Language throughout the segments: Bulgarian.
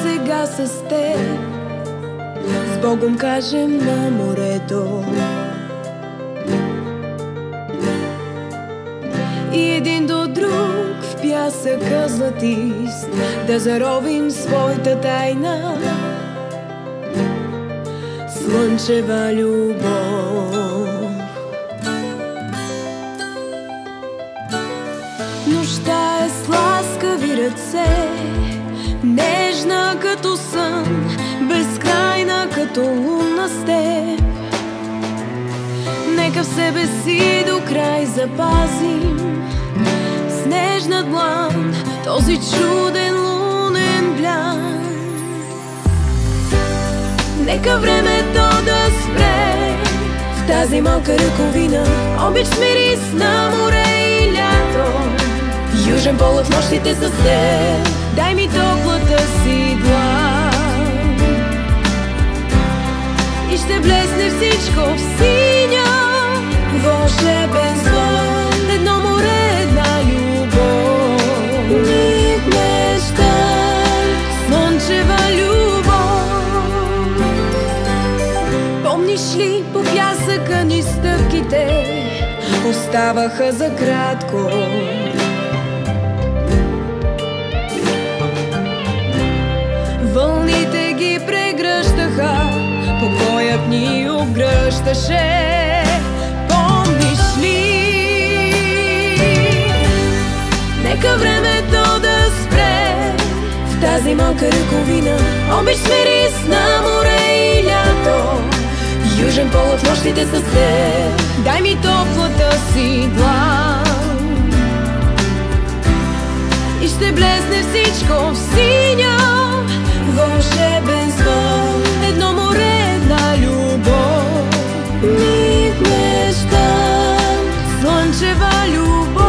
сега с теб, с Богом кажем на морето. И един до друг в пясъка златист да заровим своята тайна, слънчева любов. Нощта е с ласкави ръце, нежна като сън, безкрайна като лунна степ. Нека в себе си до край запазим с нежна длан този чуден лунен блян. Нека времето да спре в тази малка ръковина, обич мирис на море и лято, южен полъх в нощите с теб. Дай ми топлата си длан и ще блесне всичко в синя, вълшебен звън. Едно море, една любов, миг мечта, слънчева любов. Помниш ли по пясъка ни стъпките оставаха за кратко? Вълните ги прегръщаха, покоят ни обгръщаше. Помниш ли? Нека времето да спре в тази малка ръковина, обич мирис на море и лято, южен полъх в нощите с теб. Дай ми топлата си длан и ще блесне всичко в синя, вълшебен звън. Едно море, една любов, миг мечта, слънчева любов.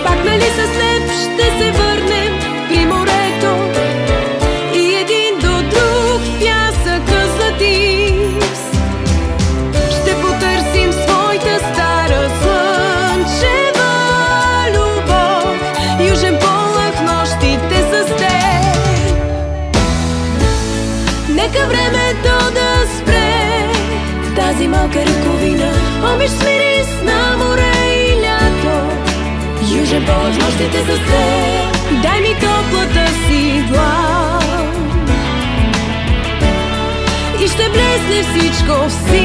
Пак нали с теб ще се върнем при морето и един до друг в пясъка златист ще потърсим своята стара слънчева любов, южен полъх в нощите с теб. Нека времето да спре в тази малка ръковина, обич мирис на море и лято, южен полъх в нощите с теб. Дай ми топлата си длан и ще блесне всичко в синя,